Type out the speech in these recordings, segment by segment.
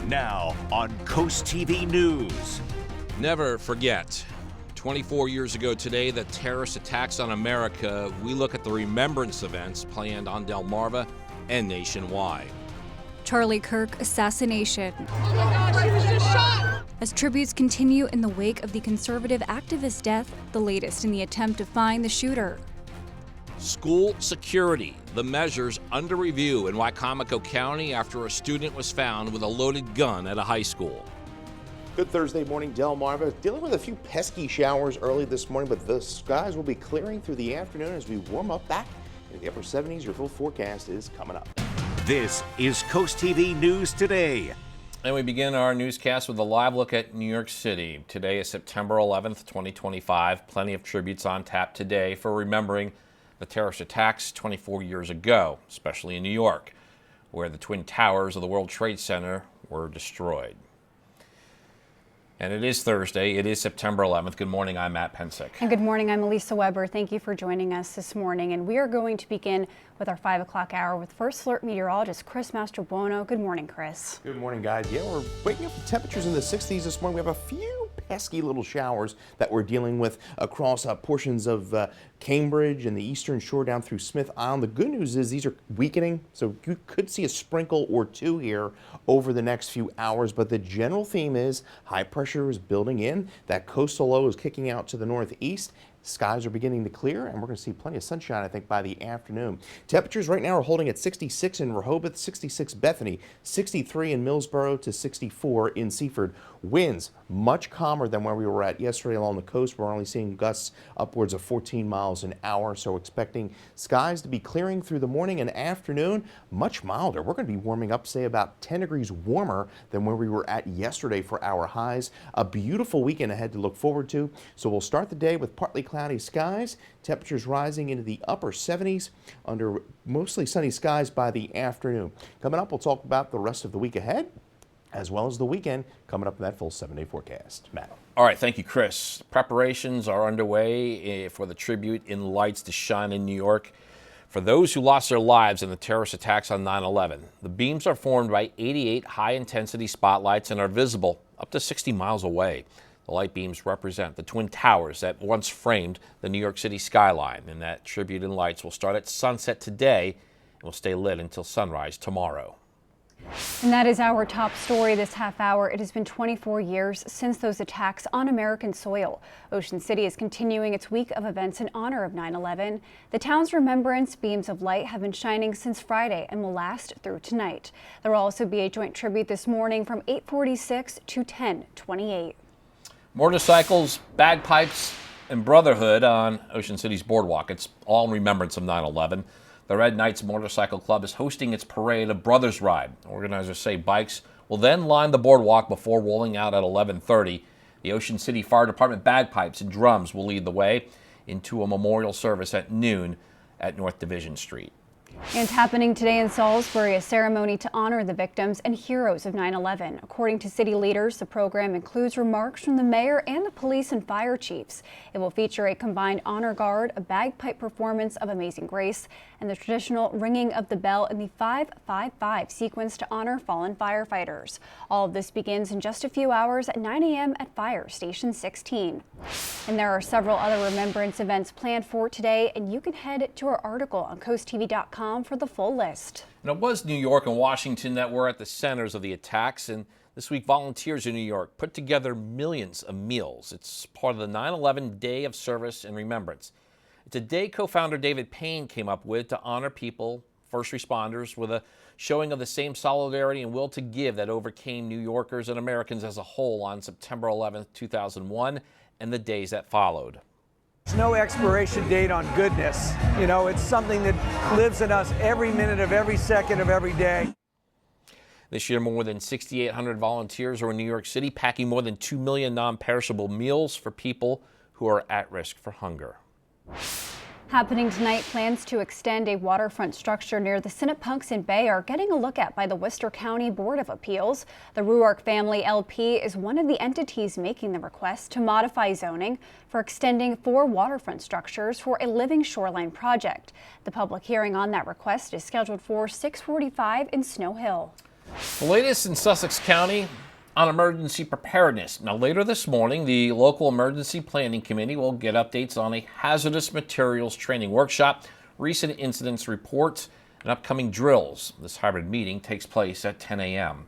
Now on Coast TV News. Never forget, 24 years ago today, the terrorist attacks on America. We look at the remembrance events planned on Delmarva and nationwide. Charlie Kirk assassination. Oh my gosh, he was just shot! As tributes continue in the wake of the conservative activist death, the latest in the attempt to find the shooter. School security, the measures under review in Wicomico County after a student was found with a loaded gun at a high school. Good Thursday morning, Delmarva. Dealing with a few pesky showers early this morning, but the skies will be clearing through the afternoon as we warm up back into the upper 70s. Your full forecast is coming up. This is Coast TV News Today. And we begin our newscast with a live look at New York City. Today is September 11th, 2025. Plenty of tributes on tap today for remembering the terrorist attacks 24 years ago, especially in New York, where the Twin Towers of the World Trade Center were destroyed. And it is Thursday. It is September 11th. Good morning. I'm Matt Pensick. And good morning. I'm Elisa Weber. Thank you for joining us this morning. And we are going to begin with our 5 o'clock hour with First Alert meteorologist Chris Mastrobuono. Good morning, Chris. Good morning, guys. Yeah, we're waking up with temperatures in the 60s this morning. We have a few pesky little showers that we're dealing with across portions of Cambridge and the eastern shore down through Smith Island. The good news is these are weakening, so you could see a sprinkle or two here over the next few hours, but the general theme is high pressure is building in. That coastal low is kicking out to the northeast. Skies are beginning to clear, and we're going to see plenty of sunshine, I think, by the afternoon. Temperatures right now are holding at 66 in Rehoboth, 66 Bethany, 63 in Millsboro to 64 in Seaford. Winds much calmer than where we were at yesterday along the coast. We're only seeing gusts upwards of 14 miles an hour, so expecting skies to be clearing through the morning and afternoon. Much milder. We're going to be warming up, say, about 10 degrees warmer than where we were at yesterday for our highs. A beautiful weekend ahead to look forward to. So we'll start the day with partly cloudy skies, temperatures rising into the upper 70s under mostly sunny skies by the afternoon. Coming up, we'll talk about the rest of the week ahead, as well as the weekend coming up in that full 7-day forecast. Matt. All right, thank you, Chris. Preparations are underway for the tribute in lights to shine in New York for those who lost their lives in the terrorist attacks on 9/11. The beams are formed by 88 high-intensity spotlights and are visible up to 60 miles away. The light beams represent the Twin Towers that once framed the New York City skyline, and that tribute in lights will start at sunset today and will stay lit until sunrise tomorrow. And that is our top story this half hour. It has been 24 years since those attacks on American soil. Ocean City is continuing its week of events in honor of 9/11. The town's remembrance beams of light have been shining since Friday and will last through tonight. There will also be a joint tribute this morning from 8:46 to 10:28. Motorcycles, bagpipes, and brotherhood on Ocean City's boardwalk. It's all in remembrance of 9/11. The Red Knights Motorcycle Club is hosting its parade of Brothers Ride. Organizers say bikes will then line the boardwalk before rolling out at 11:30. The Ocean City Fire Department bagpipes and drums will lead the way into a memorial service at noon at North Division Street. And happening today in Salisbury, a ceremony to honor the victims and heroes of 9/11. According to city leaders, the program includes remarks from the mayor and the police and fire chiefs. It will feature a combined honor guard, a bagpipe performance of Amazing Grace, and the traditional ringing of the bell in the 5-5-5 sequence to honor fallen firefighters. All of this begins in just a few hours at 9 a.m. at Fire Station 16. And there are several other remembrance events planned for today, and you can head to our article on CoastTV.com for the full list. And it was New York and Washington that were at the centers of the attacks, and this week volunteers in New York put together millions of meals. It's part of the 9/11 Day of Service and Remembrance. It's a day co-founder David Payne came up with to honor people, first responders, with a showing of the same solidarity and will to give that overcame New Yorkers and Americans as a whole on September 11th, 2001, and the days that followed. There's no expiration date on goodness. You know, it's something that lives in us every minute of every second of every day. This year, more than 6,800 volunteers are in New York City, packing more than 2 million non-perishable meals for people who are at risk for hunger. Happening tonight, plans to extend a waterfront structure near the Sinnapunxon Bay are getting a look at by the Worcester County Board of Appeals. The Ruark Family LP is one of the entities making the request to modify zoning for extending 4 waterfront structures for a living shoreline project. The public hearing on that request is scheduled for 6:45 in Snow Hill. The latest in Sussex County on emergency preparedness. Now, later this morning, the local emergency planning committee will get updates on a hazardous materials training workshop, recent incidents reports, and upcoming drills. This hybrid meeting takes place at 10 a.m.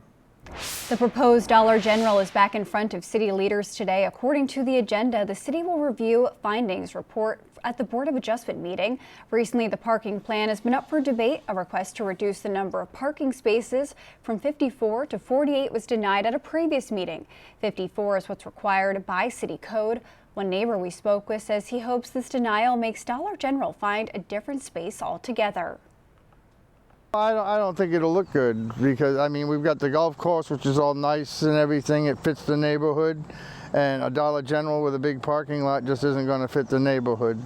The proposed Dollar General is back in front of city leaders today. According to the agenda, the city will review findings report at the Board of Adjustment meeting. Recently, the parking plan has been up for debate. A request to reduce the number of parking spaces from 54 to 48 was denied at a previous meeting. 54 is what's required by city code. One neighbor we spoke with says he hopes this denial makes Dollar General find a different space altogether. I don't think it'll look good because, I mean, we've got the golf course, which is all nice and everything. It fits the neighborhood. And a Dollar General with a big parking lot just isn't going to fit the neighborhood.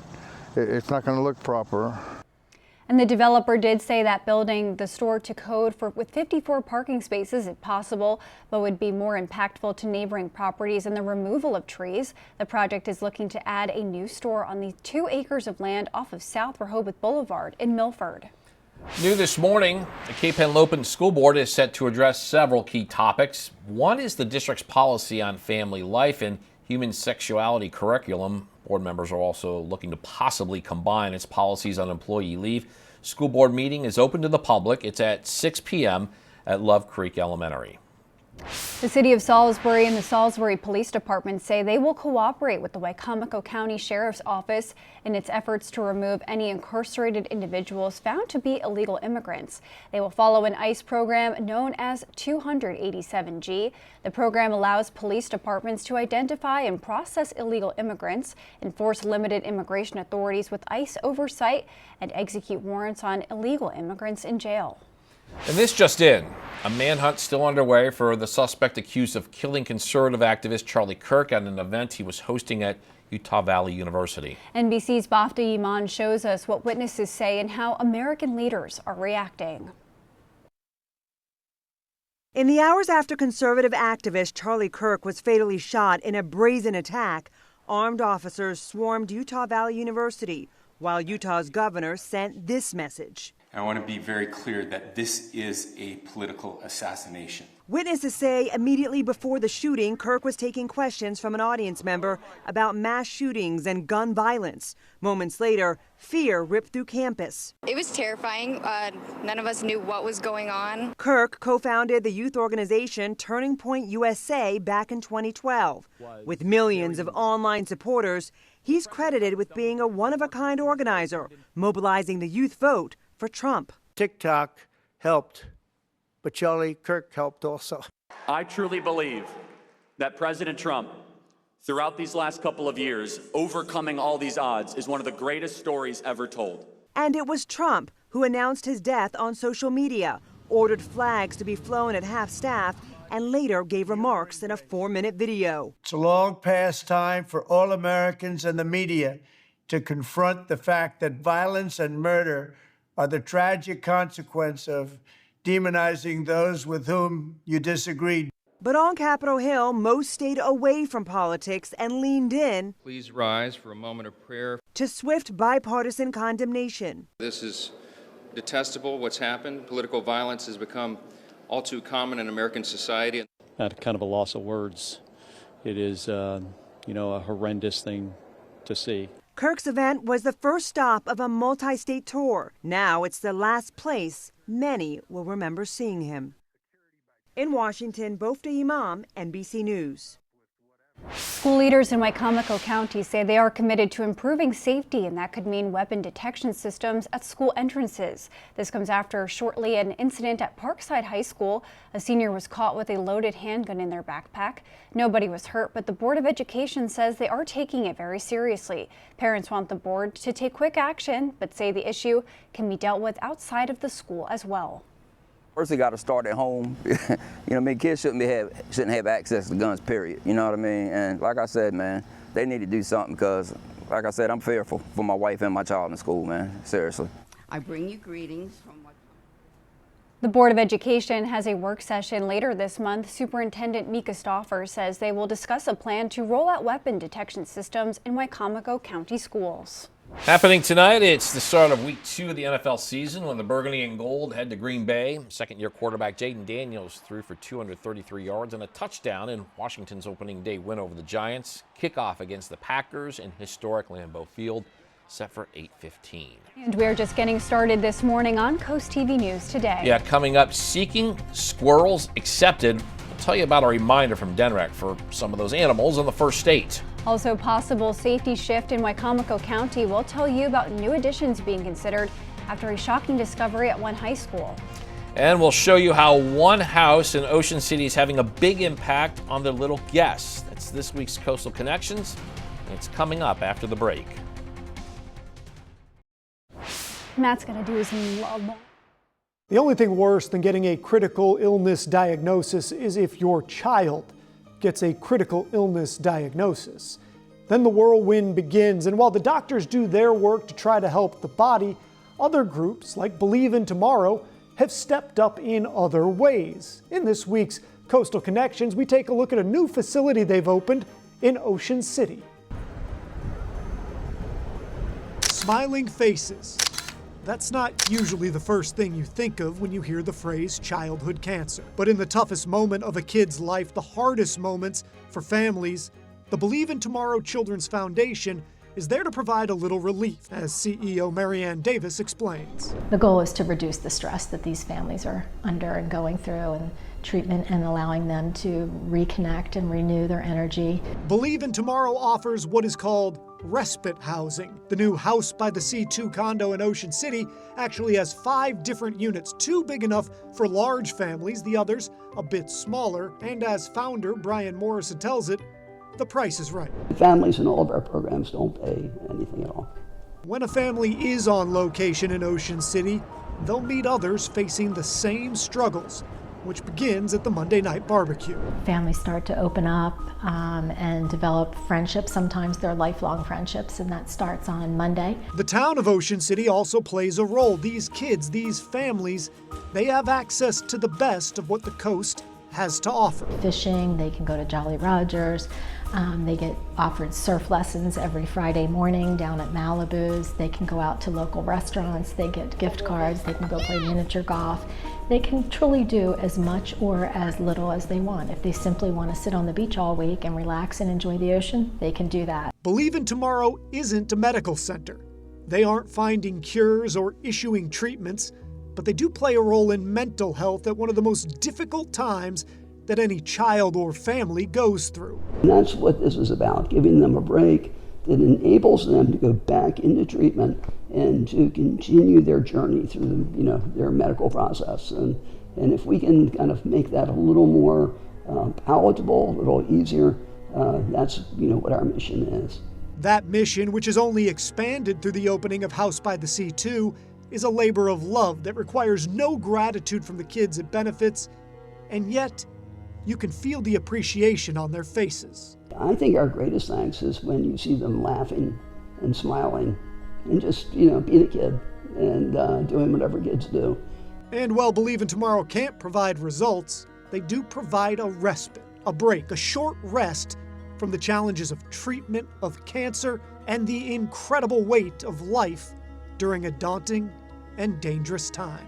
It's not going to look proper. And the developer did say that building the store to code with 54 parking spaces is possible, but would be more impactful to neighboring properties than the removal of trees. The project is looking to add a new store on the 2 acres of land off of South Rehoboth Boulevard in Milford. New this morning, the Cape Henlopen School Board is set to address several key topics. One is the district's policy on family life and human sexuality curriculum. Board members are also looking to possibly combine its policies on employee leave. School board meeting is open to the public. It's at 6 p.m. at Love Creek Elementary. The city of Salisbury and the Salisbury Police Department say they will cooperate with the Wicomico County Sheriff's Office in its efforts to remove any incarcerated individuals found to be illegal immigrants. They will follow an ICE program known as 287G. The program allows police departments to identify and process illegal immigrants, enforce limited immigration authorities with ICE oversight, and execute warrants on illegal immigrants in jail. And this just in, a manhunt still underway for the suspect accused of killing conservative activist Charlie Kirk at an event he was hosting at Utah Valley University. NBC's Bafta Iman shows us what witnesses say and how American leaders are reacting. In the hours after conservative activist Charlie Kirk was fatally shot in a brazen attack, armed officers swarmed Utah Valley University, while Utah's governor sent this message. I want to be very clear that this is a political assassination. Witnesses say immediately before the shooting, Kirk was taking questions from an audience member about mass shootings and gun violence. Moments later, fear ripped through campus. It was terrifying. None of us knew what was going on. Kirk co-founded the youth organization Turning Point USA back in 2012. With millions of online supporters, he's credited with being a one-of-a-kind organizer, mobilizing the youth vote for Trump. TikTok helped, but Charlie Kirk helped also. I truly believe that President Trump, throughout these last couple of years, overcoming all these odds is one of the greatest stories ever told. And it was Trump who announced his death on social media, ordered flags to be flown at half-staff, and later gave remarks in a 4-minute video. It's a long past time for all Americans and the media to confront the fact that violence and murder are the tragic consequence of demonizing those with whom you disagree. But on Capitol Hill, most stayed away from politics and leaned in. Please rise for a moment of prayer. To swift bipartisan condemnation. This is detestable, what's happened. Political violence has become all too common in American society. Not kind of a loss of words. It is, a horrendous thing to see. Kirk's event was the first stop of a multi-state tour. Now it's the last place many will remember seeing him. In Washington, Bafta Imam, NBC News. School leaders in Wicomico County say they are committed to improving safety, and that could mean weapon detection systems at school entrances. This comes after shortly an incident at Parkside High School. A senior was caught with a loaded handgun in their backpack. Nobody was hurt, but the Board of Education says they are taking it very seriously. Parents want the board to take quick action, but say the issue can be dealt with outside of the school as well. First, they got to start at home. Kids shouldn't have access to guns, period. You know what I mean? And like I said, man, they need to do something because, like I said, I'm fearful for my wife and my child in school, man. Seriously. I bring you greetings from The Board of Education has a work session later this month. Superintendent Mika Stauffer says they will discuss a plan to roll out weapon detection systems in Wicomico County schools. Happening tonight, it's the start of week 2 of the NFL season when the Burgundy and Gold head to Green Bay. Second-year quarterback Jaden Daniels threw for 233 yards and a touchdown in Washington's opening day win over the Giants. Kickoff against the Packers in historic Lambeau Field, set for 8:15. And we're just getting started this morning on Coast TV News Today. Yeah, coming up, seeking squirrels accepted. We'll tell you about a reminder from DENREC for some of those animals in the first state. Also, possible safety shift in Wicomico County. We'll tell you about new additions being considered after a shocking discovery at one high school. And we'll show you how one house in Ocean City is having a big impact on their little guests. That's this week's Coastal Connections, and it's coming up after the break. Matt's going to do his love. The only thing worse than getting a critical illness diagnosis is if your child gets a critical illness diagnosis. Then the whirlwind begins, and while the doctors do their work to try to help the body, other groups like Believe in Tomorrow have stepped up in other ways. In this week's Coastal Connections, we take a look at a new facility they've opened in Ocean City. Smiling faces. That's not usually the first thing you think of when you hear the phrase childhood cancer. But in the toughest moment of a kid's life, the hardest moments for families, the Believe in Tomorrow Children's Foundation is there to provide a little relief, as CEO Marianne Davis explains. The goal is to reduce the stress that these families are under and going through, and treatment, and allowing them to reconnect and renew their energy. Believe in Tomorrow offers what is called respite housing. The new House by the Sea 2 condo in Ocean City actually has 5 different units, 2 big enough for large families, the others a bit smaller, and as founder Brian Morrison tells it, the price is right. Families in all of our programs don't pay anything at all. When a family is on location in Ocean City, they'll meet others facing the same struggles, which begins at the Monday night barbecue. Families start to open up and develop friendships. Sometimes they're lifelong friendships, and that starts on Monday. The town of Ocean City also plays a role. These kids, these families, they have access to the best of what the coast has to offer. Fishing, they can go to Jolly Rogers. They get offered surf lessons every Friday morning down at Malibu's. They can go out to local restaurants. They get gift cards. They can go play miniature golf. They can truly do as much or as little as they want. If they simply want to sit on the beach all week and relax and enjoy the ocean, they can do that. Believe in Tomorrow isn't a medical center. They aren't finding cures or issuing treatments, but they do play a role in mental health at one of the most difficult times that any child or family goes through. And that's what this is about, giving them a break that enables them to go back into treatment and to continue their journey through their medical process. And if we can kind of make that a little more palatable, a little easier, that's what our mission is. That mission, which has only expanded through the opening of House by the Sea 2, is a labor of love that requires no gratitude from the kids it benefits, and yet you can feel the appreciation on their faces. I think our greatest thanks is when you see them laughing and smiling and just, being a kid and doing whatever kids do. And while Believe in Tomorrow can't provide results, they do provide a respite, a break, a short rest from the challenges of treatment, of cancer, and the incredible weight of life during a daunting and dangerous time.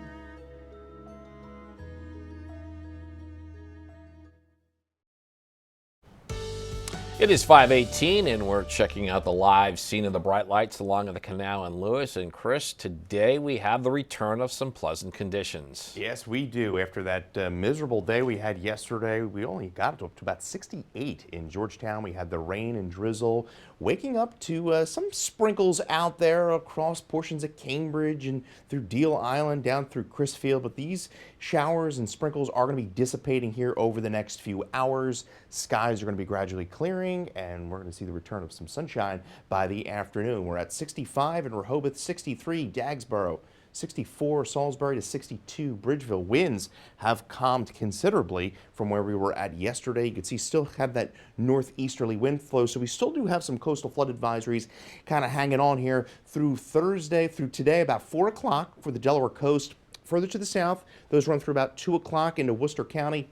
It is 5:18, and we're checking out the live scene of the bright lights along the canal in Lewis. And Chris, today we have the return of some pleasant conditions. Yes, we do. After that miserable day we had yesterday, we only got up to about 68 in Georgetown. We had the rain and drizzle, waking up to some sprinkles out there across portions of Cambridge and through Deal Island down through Crisfield. But these showers and sprinkles are going to be dissipating here over the next few hours. Skies are going to be gradually clearing, and we're going to see the return of some sunshine by the afternoon. We're at 65 in Rehoboth, 63 Dagsboro, 64 Salisbury to 62 Bridgeville. Winds have calmed considerably from where we were at yesterday. You can see still have that northeasterly wind flow, so we still do have some coastal flood advisories kind of hanging on here through Thursday, through today, about 4 o'clock for the Delaware coast. Further to the south, those run through about 2 o'clock into Worcester County.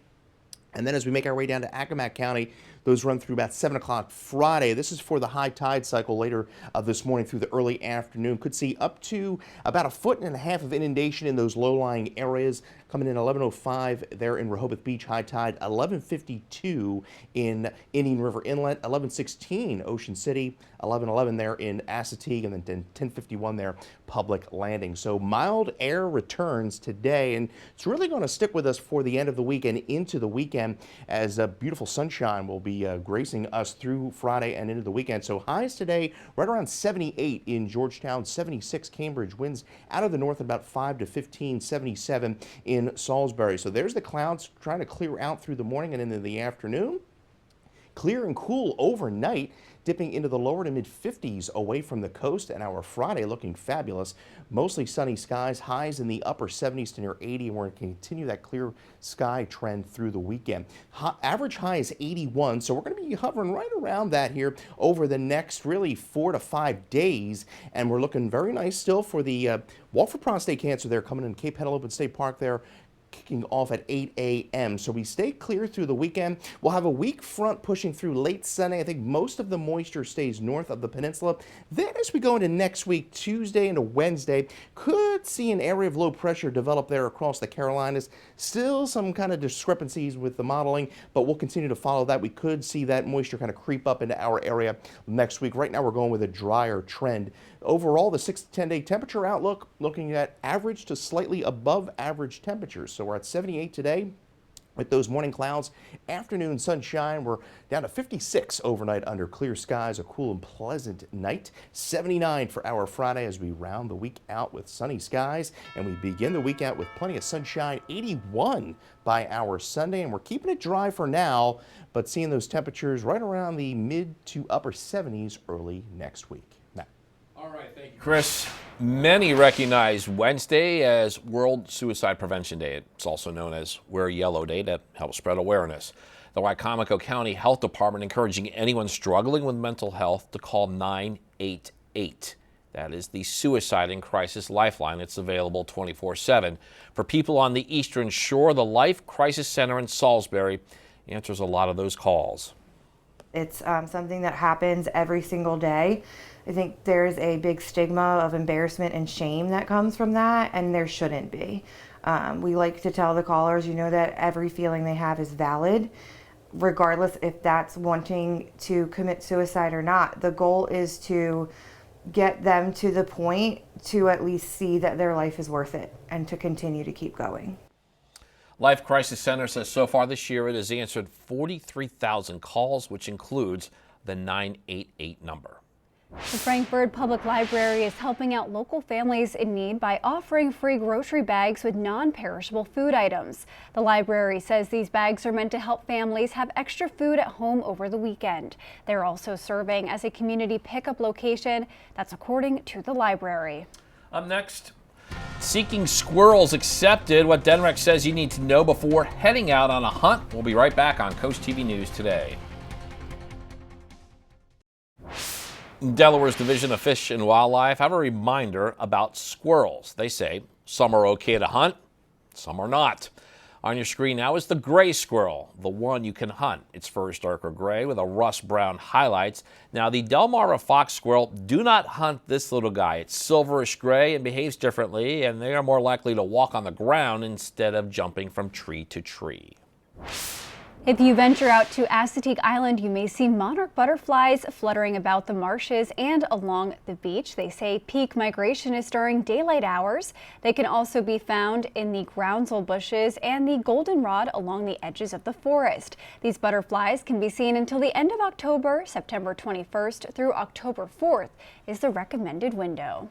And then as we make our way down to Accomack County Those run through about 7 o'clock Friday. This is for the high tide cycle later this morning through the early afternoon. Could see up to about 1.5 feet of inundation in those low-lying areas. Coming in 11:05 there in Rehoboth Beach, high tide 11:52 in Indian River Inlet, 11:16 Ocean City, 11:11 there in Assateague, and then 10:51 there Public Landing. So mild air returns today, and it's really going to stick with us for the end of the week and into the weekend, as beautiful sunshine will be gracing us through Friday and into the weekend. So highs today right around 78 in Georgetown, 76 Cambridge, winds out of the north about 5 to 15, 77 in Salisbury. So there's the clouds trying to clear out through the morning and into the afternoon. Clear and cool overnight, dipping into the lower to mid 50s away from the coast, and our Friday looking fabulous. Mostly sunny skies, highs in the upper 70s to near 80, and we're going to continue that clear sky trend through the weekend. Average high is 81, so we're going to be hovering right around that here over the next really 4 to 5 days, and we're looking very nice still for the Walk for Prostate Cancer there coming in Cape Penelope State Park there, kicking off at 8 a.m. So we stay clear through the weekend. We'll have a weak front pushing through late Sunday. I think most of the moisture stays north of the peninsula. Then as we go into next week, Tuesday into Wednesday, could see an area of low pressure develop there across the Carolinas. Still some kind of discrepancies with the modeling, but we'll continue to follow that. We could see that moisture kind of creep up into our area next week. Right now we're going with a drier trend. Overall, the 6 to 10 day temperature outlook looking at average to slightly above average temperatures. So we're at 78 today with those morning clouds. Afternoon sunshine, we're down to 56 overnight under clear skies, a cool and pleasant night. 79 for our Friday as we round the week out with sunny skies, and we begin the week out with plenty of sunshine. 81 by our Sunday, and we're keeping it dry for now, but seeing those temperatures right around the mid to upper 70s early next week. All right, thank you, Chris. Many recognize Wednesday as World Suicide Prevention Day. It's also known as Wear Yellow Day to help spread awareness. The Wicomico County Health Department encouraging anyone struggling with mental health to call 988. That is the Suicide and Crisis Lifeline. It's available 24/7. For people on the Eastern Shore, the Life Crisis Center in Salisbury answers a lot of those calls. It's something that happens every single day. I think there's a big stigma of embarrassment and shame that comes from that, and there shouldn't be. We like to tell the callers, that every feeling they have is valid, regardless if that's wanting to commit suicide or not. The goal is to get them to the point to at least see that their life is worth it and to continue to keep going. Life Crisis Center says so far this year it has answered 43,000 calls, which includes the 988 number. The Frankfort Public Library is helping out local families in need by offering free grocery bags with non-perishable food items. The library says these bags are meant to help families have extra food at home over the weekend. They're also serving as a community pickup location. That's according to the library. Up next, seeking squirrels accepted. What Denmarva says you need to know before heading out on a hunt. We'll be right back on Coast TV News Today. Delaware's Division of Fish and Wildlife have a reminder about squirrels. They say some are okay to hunt, some are not. On your screen now is the gray squirrel, the one you can hunt. Its fur is darker gray with a rust brown highlights. Now the Delmarva fox squirrel, do not hunt this little guy. It's silverish gray and behaves differently, and they are more likely to walk on the ground instead of jumping from tree to tree. If you venture out to Assateague Island, you may see monarch butterflies fluttering about the marshes and along the beach. They say peak migration is during daylight hours. They can also be found in the groundsel bushes and the goldenrod along the edges of the forest. These butterflies can be seen until the end of October. September 21st through October 4th is the recommended window.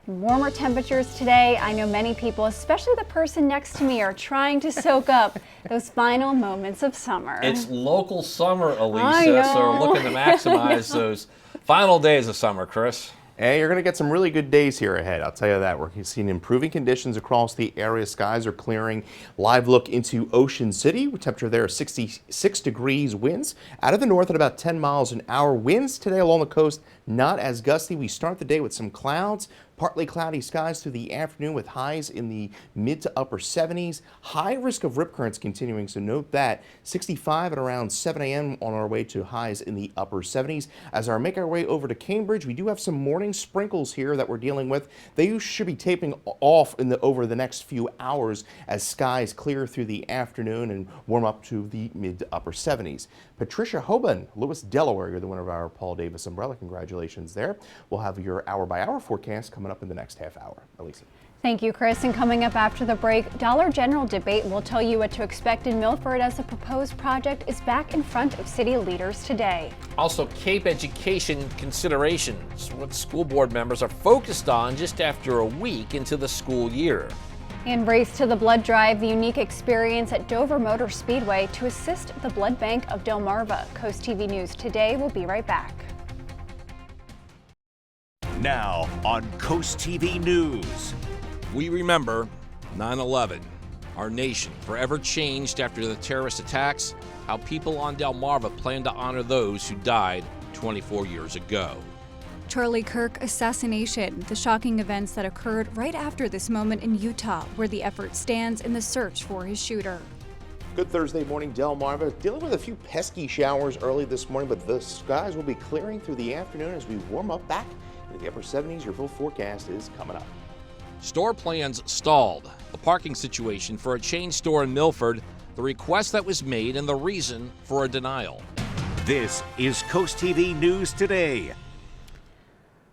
Warmer temperatures today. I know many people, especially the person next to me, are trying to soak up those final moments of summer. It's local summer, Elisa, so we're looking to maximize those final days of summer, Chris. Hey, you're going to get some really good days here ahead. I'll tell you that. We're seeing improving conditions across the area. Skies are clearing. Live look into Ocean City. Temperature there is 66 degrees. Winds out of the north at about 10 miles an hour. Winds today along the coast not as gusty. We start the day with some clouds, Partly cloudy skies through the afternoon with highs in the mid to upper 70s. High risk of rip currents continuing, so note that. 65 at around 7 a.m. on our way to highs in the upper 70s. As we make our way over to Cambridge, we do have some morning sprinkles here that we're dealing with. They should be tapering off over the next few hours as skies clear through the afternoon and warm up to the mid to upper 70s. Patricia Hoban, Lewis, Delaware, you're the winner of our Paul Davis umbrella. Congratulations there. We'll have your hour-by-hour forecast coming up in the next half hour. Elisa. Thank you, Chris. And coming up after the break, Dollar General debate will tell you what to expect in Milford as the proposed project is back in front of city leaders today. Also, Cape education considerations, what school board members are focused on just after a week into the school year. And Race to the Blood Drive, the unique experience at Dover Motor Speedway to assist the blood bank of Delmarva. CoastTV News Today will be right back. Now on CoastTV News. We remember 9/11. Our nation forever changed after the terrorist attacks. How people on Delmarva plan to honor those who died 24 years ago. Charlie Kirk assassination, the shocking events that occurred right after this moment in Utah, where the effort stands in the search for his shooter. Good Thursday morning, Delmarva. Dealing with a few pesky showers early this morning, but the skies will be clearing through the afternoon as we warm up back into the upper 70s. Your full forecast is coming up. Store plans stalled. The parking situation for a chain store in Milford, the request that was made, and the reason for a denial. This is CoastTV News Today.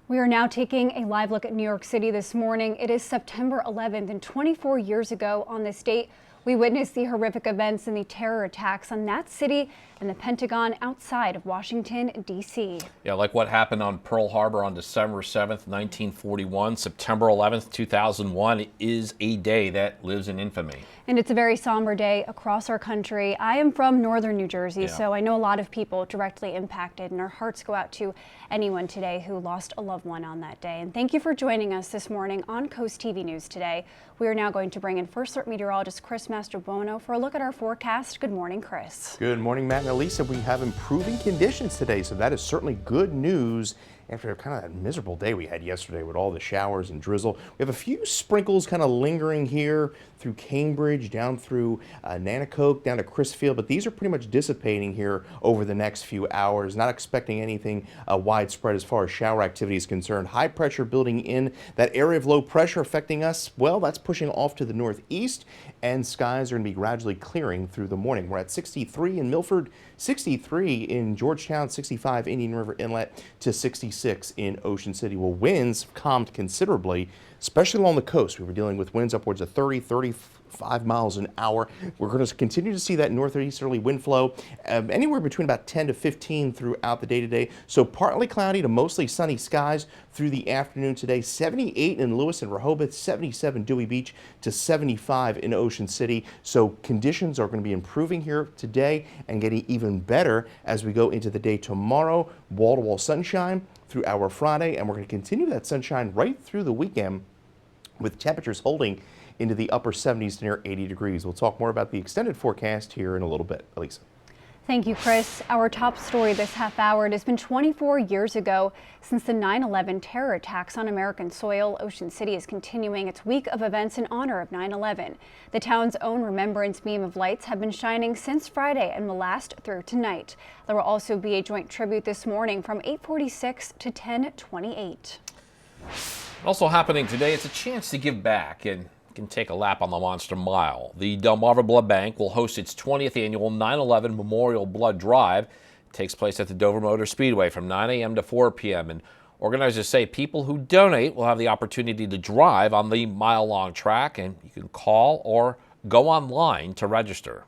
We are now taking a live look at New York City this morning. It is September 11th, and 24 years ago on this date, we witnessed the horrific events and the terror attacks on that city and the Pentagon outside of Washington, D.C. Yeah, like what happened on Pearl Harbor on December 7th, 1941. September 11th, 2001 is a day that lives in infamy. And it's a very somber day across our country. I am from northern New Jersey, so I know a lot of people directly impacted, and our hearts go out to anyone today who lost a loved one on that day. And thank you for joining us this morning on CoastTV News Today. We are now going to bring in First Alert meteorologist Chris Mastrobuono for a look at our forecast. Good morning, Chris. Good morning, Matt and Elisa. We have improving conditions today, so that is certainly good news after kind of that miserable day we had yesterday with all the showers and drizzle. We have a few sprinkles kind of lingering here through Cambridge, down through Nanacoke, down to Crisfield, but these are pretty much dissipating here over the next few hours. Not expecting anything widespread as far as shower activity is concerned. High pressure building in. That area of low pressure affecting us, well, that's pushing off to the northeast, and skies are going to be gradually clearing through the morning. We're at 63 in Milford, 63 in Georgetown, 65 Indian River Inlet, to 66 in Ocean City. Well, winds calmed considerably, especially along the coast. We were dealing with winds upwards of 30, 35 miles an hour. We're going to continue to see that northeasterly wind flow anywhere between about 10 to 15 throughout the day today. So partly cloudy to mostly sunny skies through the afternoon today. 78 in Lewis and Rehoboth, 77 Dewey Beach to 75 in Ocean City. So conditions are going to be improving here today and getting even better as we go into the day tomorrow. Wall-to-wall sunshine through our Friday, and we're going to continue that sunshine right through the weekend with temperatures holding into the upper 70s to near 80 degrees. We'll talk more about the extended forecast here in a little bit. Elisa. Thank you, Chris. Our top story this half hour. It has been 24 years ago since the 9/11 terror attacks on American soil. Ocean City is continuing its week of events in honor of 9/11. The town's own remembrance beam of lights have been shining since Friday and will last through tonight. There will also be a joint tribute this morning from 8:46 to 10:28. Also happening today, it's a chance to give back and can take a lap on the Monster Mile. The Delmarva Blood Bank will host its 20th annual 9/11 Memorial Blood Drive. It takes place at the Dover Motor Speedway from 9 a.m. to 4 p.m. And organizers say people who donate will have the opportunity to drive on the mile-long track, and you can call or go online to register.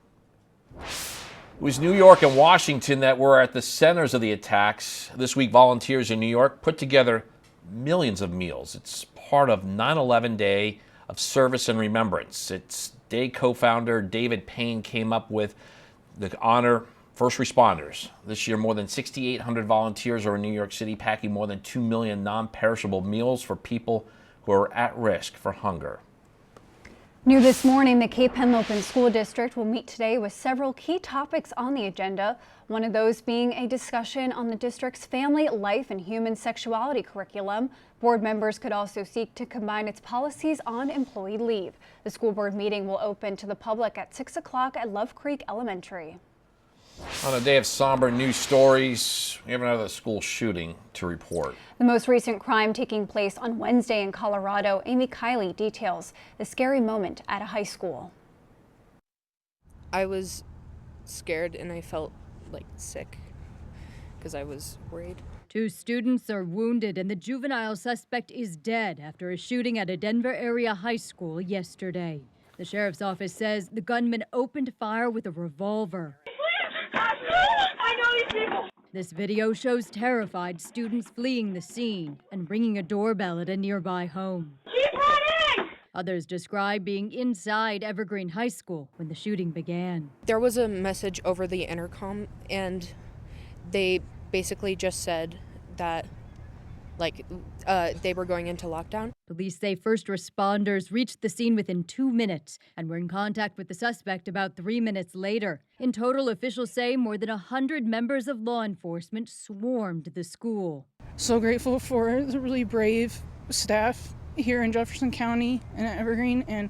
It was New York and Washington that were at the centers of the attacks. This week, volunteers in New York put together millions of meals. It's part of 9/11 Day of Service and Remembrance. Its day co-founder David Payne came up with the honor first responders. This year, more than 6,800 volunteers are in New York City packing more than 2 million non-perishable meals for people who are at risk for hunger. New this morning, the Cape Henlopen School District will meet today with several key topics on the agenda. One of those being a discussion on the district's family, life, and human sexuality curriculum. Board members could also seek to combine its policies on employee leave. The school board meeting will open to the public at 6 o'clock at Love Creek Elementary. On a day of somber news stories, we have another school shooting to report. The most recent crime taking place on Wednesday in Colorado. Amy Kiley details the scary moment at a high school. I was scared and I felt like sick because I was worried. 2 students are wounded and the juvenile suspect is dead after a shooting at a Denver area high school yesterday. The sheriff's office says the gunman opened fire with a revolver. I know these people. This video shows terrified students fleeing the scene and ringing a doorbell at a nearby home. Keep running! Others describe being inside Evergreen High School when the shooting began. There was a message over the intercom and they basically just said that they were going into lockdown. Police say first responders reached the scene within 2 minutes and were in contact with the suspect about 3 minutes later. In total, officials say more than 100 members of law enforcement swarmed the school. So grateful for the really brave staff here in Jefferson County and at Evergreen, and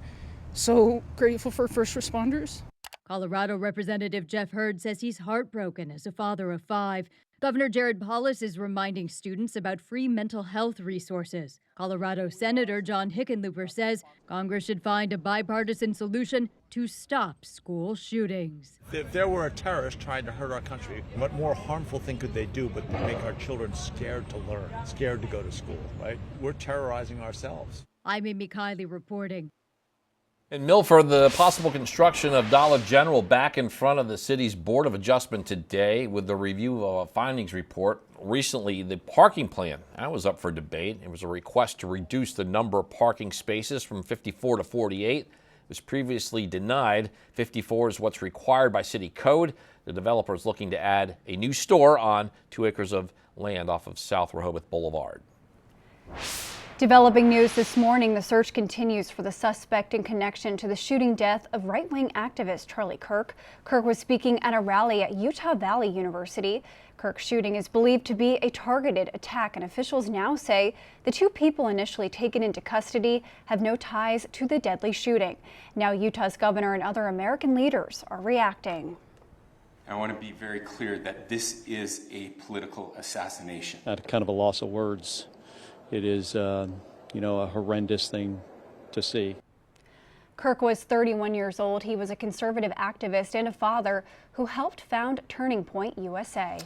so grateful for first responders. Colorado Representative Jeff Hurd says he's heartbroken as a father of 5. Governor Jared Polis is reminding students about free mental health resources. Colorado Senator John Hickenlooper says Congress should find a bipartisan solution to stop school shootings. If there were a terrorist trying to hurt our country, what more harmful thing could they do but make our children scared to learn, scared to go to school, right? We're terrorizing ourselves. I'm Amy Kiley reporting. In Milford, the possible construction of Dollar General back in front of the city's Board of Adjustment today with the review of a findings report. Recently, the parking plan, that was up for debate. It was a request to reduce the number of parking spaces from 54 to 48. It was previously denied. 54 is what's required by city code. The developer is looking to add a new store on 2 acres of land off of South Rehoboth Boulevard. Developing news this morning, the search continues for the suspect in connection to the shooting death of right-wing activist Charlie Kirk. Kirk was speaking at a rally at Utah Valley University. Kirk's shooting is believed to be a targeted attack, and officials now say the 2 people initially taken into custody have no ties to the deadly shooting. Now Utah's governor and other American leaders are reacting. I want to be very clear that this is a political assassination. At kind of a loss of words. It is, a horrendous thing to see. Kirk was 31 years old. He was a conservative activist and a father who helped found Turning Point USA.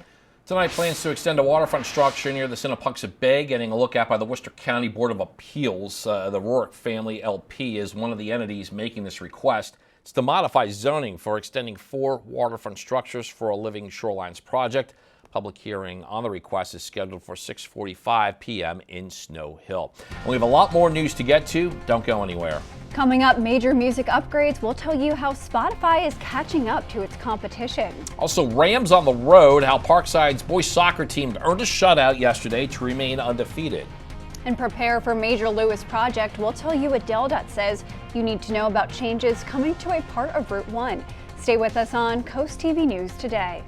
Tonight, plans to extend a waterfront structure near the Sinapauxet Bay, getting a look at by the Worcester County Board of Appeals. The Rourke Family LP is one of the entities making this request. It's to modify zoning for extending 4 waterfront structures for a living shorelines project. Public hearing on the request is scheduled for 6:45 p.m. in Snow Hill. And we have a lot more news to get to. Don't go anywhere. Coming up, major music upgrades. We'll tell you how Spotify is catching up to its competition. Also, Rams on the road, how Parkside's boys soccer team earned a shutout yesterday to remain undefeated. And prepare for Major Lewis project. We'll tell you what DelDOT says you need to know about changes coming to a part of Route 1. Stay with us on Coast TV News Today.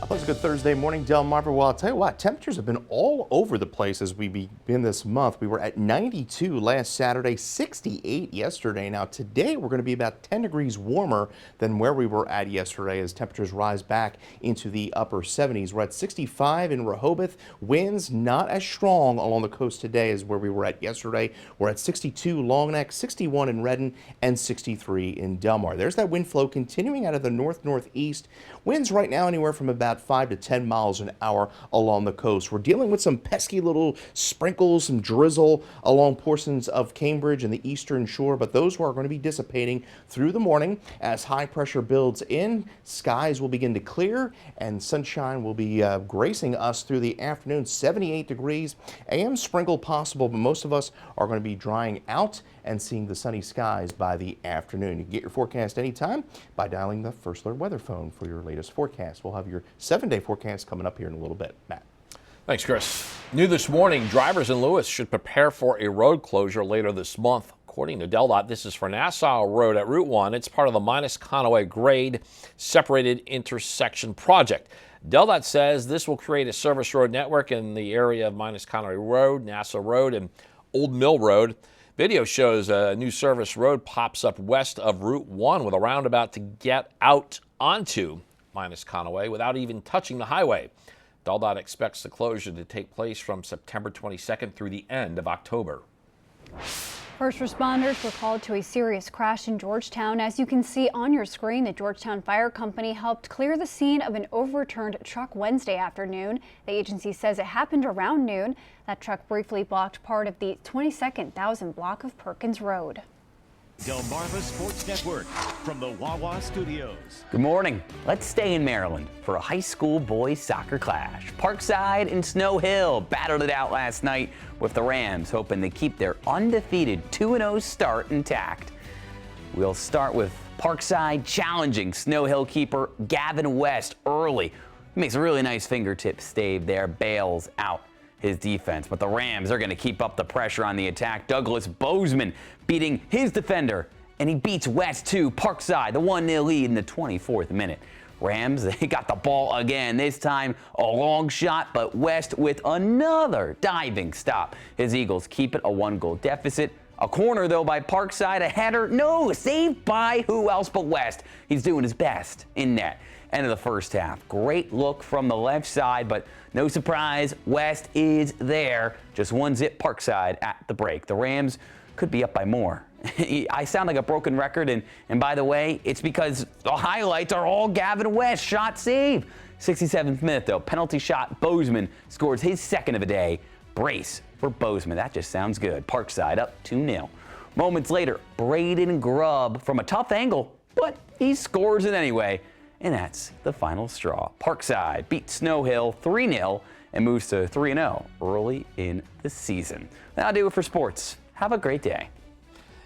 It was a good Thursday morning, Delmarva. Well, I'll tell you what, temperatures have been all over the place as we begin this month. We were at 92 last Saturday, 68 yesterday. Now today we're going to be about 10 degrees warmer than where we were at yesterday as temperatures rise back into the upper 70s. We're at 65 in Rehoboth. Winds not as strong along the coast today as where we were at yesterday. We're at 62 Long Neck, 61 in Redden, and 63 in Delmar. There's that wind flow continuing out of the north-northeast. Winds right now anywhere from about 5 to 10 miles an hour along the coast. We're dealing with some pesky little sprinkles, some drizzle along portions of Cambridge and the eastern shore, but those are going to be dissipating through the morning as high pressure builds in. Skies will begin to clear and sunshine will be gracing us through the afternoon. 78 degrees. AM sprinkle possible, but most of us are going to be drying out and seeing the sunny skies by the afternoon. You can get your forecast anytime by dialing the First Alert weather phone for your latest forecast. We'll have your 7-day forecast coming up here in a little bit. Matt. Thanks, Chris. New this morning, drivers in Lewis should prepare for a road closure later this month. According to DelDOT, this is for Nassau Road at Route 1. It's part of the Minus-Conaway grade separated intersection project. DelDOT says this will create a service road network in the area of Minus-Conaway Road, Nassau Road, and Old Mill Road. Video shows a new service road pops up west of Route 1 with a roundabout to get out onto Minus-Conaway without even touching the highway. DelDOT expects the closure to take place from September 22nd through the end of October. First responders were called to a serious crash in Georgetown. As you can see on your screen, the Georgetown Fire Company helped clear the scene of an overturned truck Wednesday afternoon. The agency says it happened around noon. That truck briefly blocked part of the 22nd Thousand block of Perkins Road. Delmarva Sports Network from the Wawa Studios. Good morning. Let's stay in Maryland for a high school boys soccer clash. Parkside and Snow Hill battled it out last night with the Rams, hoping to keep their undefeated 2-0 start intact. We'll start with Parkside challenging Snow Hill keeper Gavin West early. He makes a really nice fingertip stave there, bails out his defense. But the Rams are going to keep up the pressure on the attack. Douglas Bozeman beating his defender, and he beats West too. Parkside, the 1-0 lead in the 24th minute. Rams, they got the ball again, this time a long shot, but West with another diving stop. His Eagles keep it a 1-goal deficit. A corner, though, by Parkside, a header. No, saved by who else but West. He's doing his best in net. End of the first half. Great look from the left side, but no surprise, West is there. Just 1-0 Parkside at the break. The Rams could be up by more. I sound like a broken record, and by the way, it's because the highlights are all Gavin West shot save. 67th minute, though, penalty shot. Bozeman scores his second of the day. Brace for Bozeman. That just sounds good. Parkside up 2-0. Moments later, Braden Grubb from a tough angle, but he scores it anyway. And that's the final straw. Parkside beats Snow Hill 3-0 and moves to 3-0 early in the season. That'll do it for sports. Have a great day.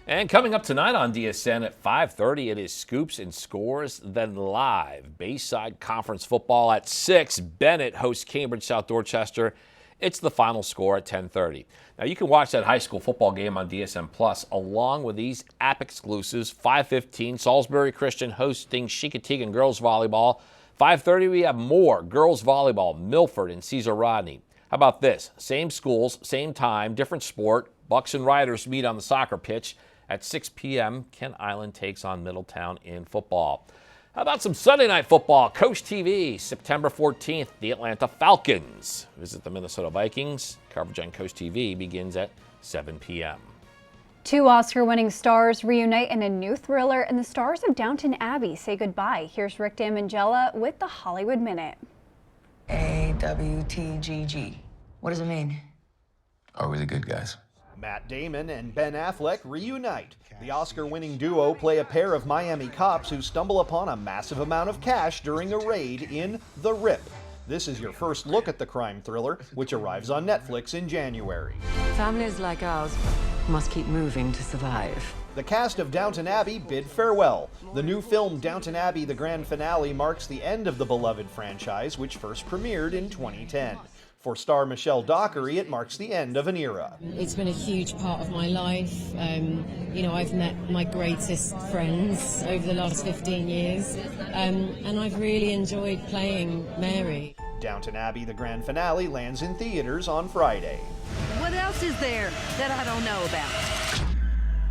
And coming up tonight on DSN at 5:30, it is Scoops and Scores, then live. Bayside Conference football at 6. Bennett hosts Cambridge South Dorchester. It's the final score at 10:30. Now, you can watch that high school football game on DSN Plus along with these app exclusives. 5:15, Salisbury Christian hosting Chickatee girls volleyball. 5:30, we have more girls volleyball, Milford and Cesar Rodney. How about this? Same schools, same time, different sport. Bucks and Riders meet on the soccer pitch. At 6 p.m., Kent Island takes on Middletown in football. How about some Sunday night football? CoastTV, September 14th, the Atlanta Falcons visit the Minnesota Vikings. Coverage on CoastTV begins at 7 p.m. 2 Oscar-winning stars reunite in a new thriller, and the stars of Downton Abbey say goodbye. Here's Rick Damangella with the Hollywood Minute. AWTGG. What does it mean? Are we the good guys? Matt Damon and Ben Affleck reunite. The Oscar-winning duo play a pair of Miami cops who stumble upon a massive amount of cash during a raid in The Rip. This is your first look at the crime thriller, which arrives on Netflix in January. Families like ours must keep moving to survive. The cast of Downton Abbey bid farewell. The new film Downton Abbey: The Grand Finale marks the end of the beloved franchise, which first premiered in 2010. For star Michelle Dockery, it marks the end of an era. It's been a huge part of my life. You know, I've met my greatest friends over the last 15 years, and I've really enjoyed playing Mary. Downton Abbey: The Grand Finale lands in theaters on Friday. What else is there that I don't know about?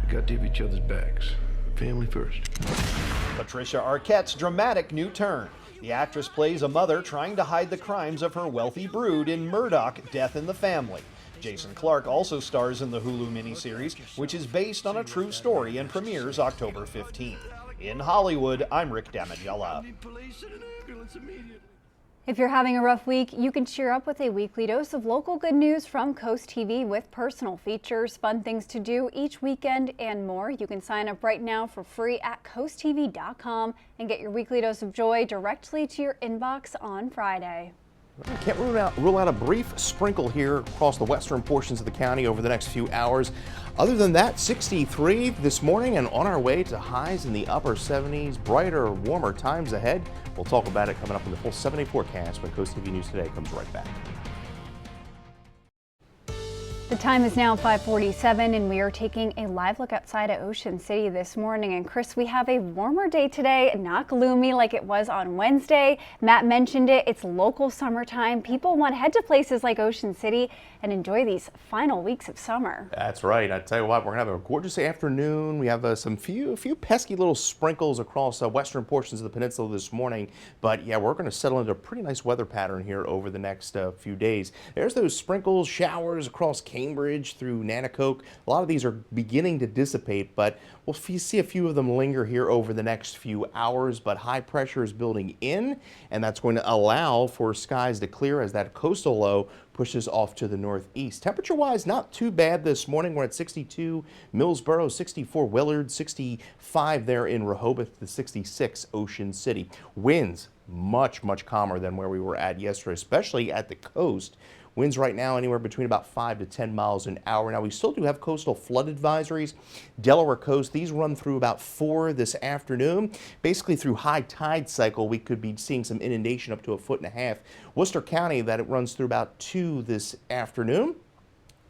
We got to have each other's backs. Family first. Patricia Arquette's dramatic new turn. The actress plays a mother trying to hide the crimes of her wealthy brood in Murdoch: Death in the Family. Jason Clarke also stars in the Hulu miniseries, which is based on a true story and premieres October 15th. In Hollywood, I'm Rick Damangella. If you're having a rough week, you can cheer up with a weekly dose of local good news from CoastTV with personal features, fun things to do each weekend, and more. You can sign up right now for free at coasttv.com and get your weekly dose of joy directly to your inbox on Friday. Can't rule out a brief sprinkle here across the western portions of the county over the next few hours. Other than that, 63 this morning and on our way to highs in the upper 70s. Brighter, warmer times ahead. We'll talk about it coming up in the full 70 forecast when Coast TV News Today comes right back. The time is now 5:47 and we are taking a live look outside at Ocean City this morning. And Chris, we have a warmer day today, not gloomy like it was on Wednesday. Matt mentioned it, it's local summertime. People want to head to places like Ocean City and enjoy these final weeks of summer. That's right. I tell you what, we're gonna have a gorgeous afternoon. We have some few pesky little sprinkles across western portions of the peninsula this morning. But yeah, we're gonna settle into a pretty nice weather pattern here over the next few days. There's those sprinkles, showers across Cambridge through Nanticoke. A lot of these are beginning to dissipate, but we'll see a few of them linger here over the next few hours. But high pressure is building in, and that's going to allow for skies to clear as that coastal low pushes off to the northeast. Temperature-wise, not too bad this morning. We're at 62 Millsboro, 64 Willard, 65 there in Rehoboth, to 66 Ocean City. Winds much calmer than where we were at yesterday, especially at the coast. Winds right now anywhere between about 5 to 10 miles an hour. Now, we still do have coastal flood advisories. Delaware coast, these run through about 4 this afternoon. Basically, through high tide cycle, we could be seeing some inundation up to 1.5 feet. Worcester County, that it runs through about 2 this afternoon.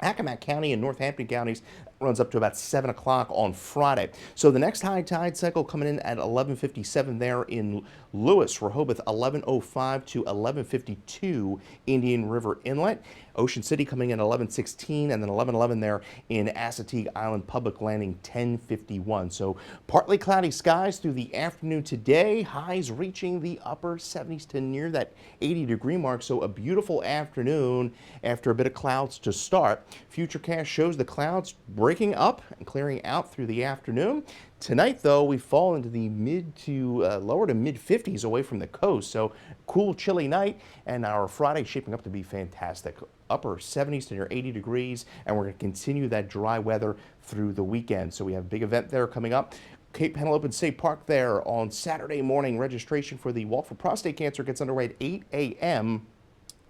Accomack County and Northampton counties runs up to about 7 o'clock on Friday. So the next high tide cycle coming in at 11:57 there in Lewis, Rehoboth, 11:05 to 11:52 Indian River Inlet. Ocean City coming in 11:16, and then 11:11 there in Assateague Island Public Landing, 10:51. So partly cloudy skies through the afternoon today, highs reaching the upper 70s to near that 80-degree mark. So a beautiful afternoon after a bit of clouds to start. Futurecast shows the clouds breaking up and clearing out through the afternoon. Tonight, though, we fall into the lower to mid 50s away from the coast. So cool, chilly night, and our Friday shaping up to be fantastic. Upper 70s to near 80 degrees, and we're going to continue that dry weather through the weekend. So we have a big event there coming up. Cape Penelope State Park there on Saturday morning. Registration for the Walk for Prostate Cancer gets underway at 8 a.m.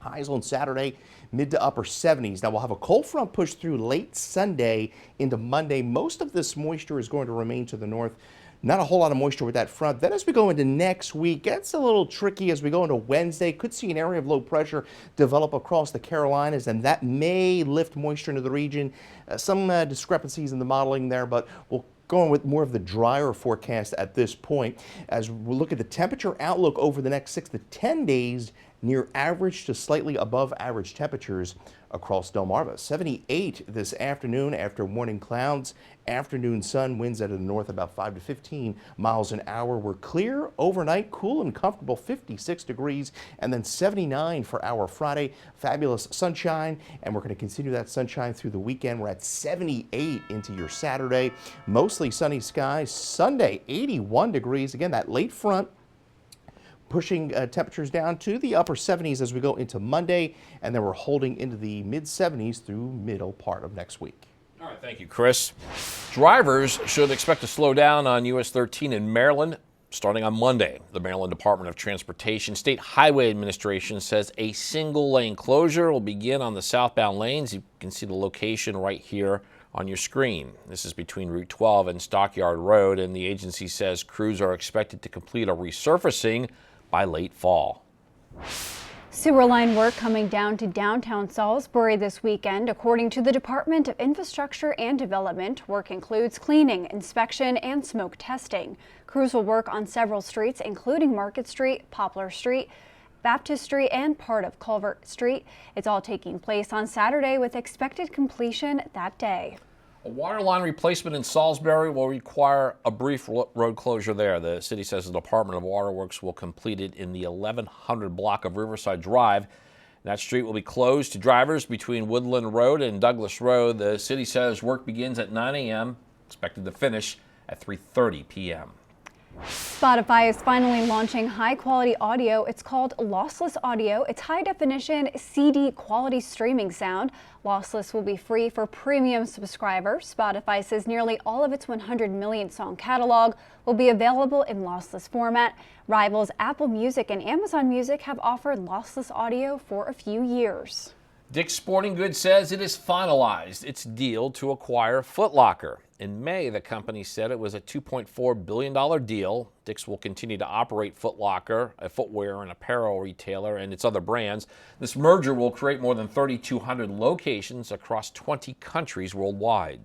Highs on Saturday, mid to upper 70s. Now, we'll have a cold front push through late Sunday into Monday. Most of this moisture is going to remain to the north. Not a whole lot of moisture with that front. Then as we go into next week, gets a little tricky as we go into Wednesday. Could see an area of low pressure develop across the Carolinas, and that may lift moisture into the region. Some discrepancies in the modeling there, but we'll going with more of the drier forecast at this point. As we look at the temperature outlook over the next 6 to 10 days, near average to slightly above average temperatures across Delmarva. 78 this afternoon after morning clouds. Afternoon sun, winds out of the north about 5 to 15 miles an hour. We're clear overnight, cool and comfortable, 56 degrees, and then 79 for our Friday. Fabulous sunshine, and we're going to continue that sunshine through the weekend. We're at 78 into your Saturday. Mostly sunny skies. Sunday, 81 degrees. Again, that late front pushing temperatures down to the upper 70s as we go into Monday, and then we're holding into the mid 70s through middle part of next week. All right, thank you, Chris. Drivers should expect to slow down on US 13 in Maryland starting on Monday. The Maryland Department of Transportation State Highway Administration says a single lane closure will begin on the southbound lanes. You can see the location right here on your screen. This is between Route 12 and Stockyard Road, and the agency says crews are expected to complete a resurfacing by late fall. Sewer line work coming down to downtown Salisbury this weekend. According to the Department of Infrastructure and Development, work includes cleaning, inspection, and smoke testing. Crews will work on several streets, including Market Street, Poplar Street, Baptist Street, and part of Culvert Street. It's all taking place on Saturday with expected completion that day. A water line replacement in Salisbury will require a brief road closure there. The city says the Department of Waterworks will complete it in the 1100 block of Riverside Drive. That street will be closed to drivers between Woodland Road and Douglas Road. The city says work begins at 9 a.m., expected to finish at 3:30 p.m. Spotify is finally launching high-quality audio. It's called Lossless Audio. It's high-definition CD quality streaming sound. Lossless will be free for premium subscribers. Spotify says nearly all of its 100 million song catalog will be available in lossless format. Rivals Apple Music and Amazon Music have offered lossless audio for a few years. Dick's Sporting Goods says it has finalized its deal to acquire Foot Locker. In May, the company said it was a $2.4 billion deal. Dick's will continue to operate Foot Locker, a footwear and apparel retailer, and its other brands. This merger will create more than 3,200 locations across 20 countries worldwide.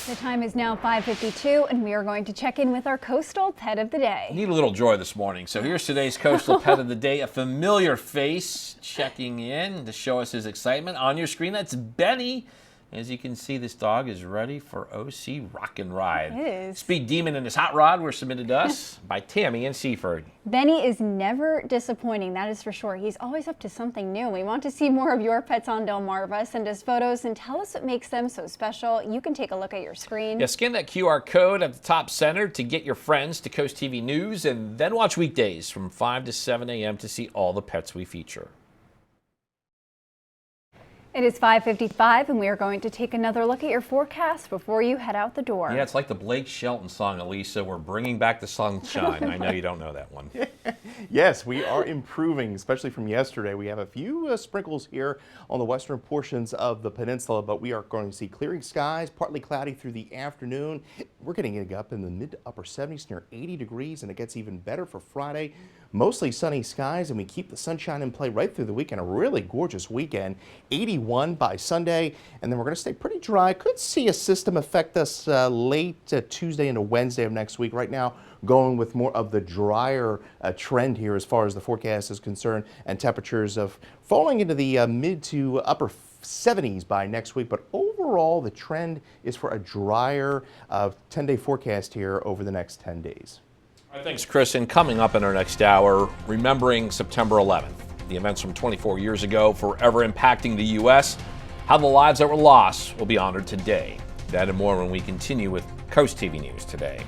The time is now 5:52, and we are going to check in with our coastal pet of the day. Need a little joy this morning, so here's today's coastal pet of the day, a familiar face checking in to show us his excitement. On your screen, that's Benny. As you can see, this dog is ready for OC Rock and Ride. It is. Speed Demon and his Hot Rod were submitted to us by Tammy and Seaford. Benny is never disappointing, that is for sure. He's always up to something new. We want to see more of your pets on Delmarva. Send us photos and tell us what makes them so special. You can take a look at your screen. Yeah, scan that QR code at the top center to get your friends to Coast TV News, and then watch weekdays from 5 to 7 a.m. to see all the pets we feature. It is 5:55, and we are going to take another look at your forecast before you head out the door. Yeah, it's like the Blake Shelton song, Elisa. We're bringing back the sunshine. I know you don't know that one. Yes, we are improving, especially from yesterday. We have a few sprinkles here on the western portions of the peninsula, but we are going to see clearing skies, partly cloudy through the afternoon. We're getting it up in the mid to upper 70s, near 80 degrees, and it gets even better for Friday. Mostly sunny skies, and we keep the sunshine in play right through the weekend. A really gorgeous weekend. 81 by Sunday, and then we're going to stay pretty dry. Could see a system affect us late Tuesday into Wednesday of next week. Right now, going with more of the drier trend here as far as the forecast is concerned, and temperatures of falling into the mid to upper 70s by next week. But overall, the trend is for a drier 10-day forecast here over the next 10 days. All right, thanks, Chris. And coming up in our next hour, remembering September 11th, the events from 24 years ago forever impacting the U.S., how the lives that were lost will be honored today. That and more when we continue with Coast TV News today.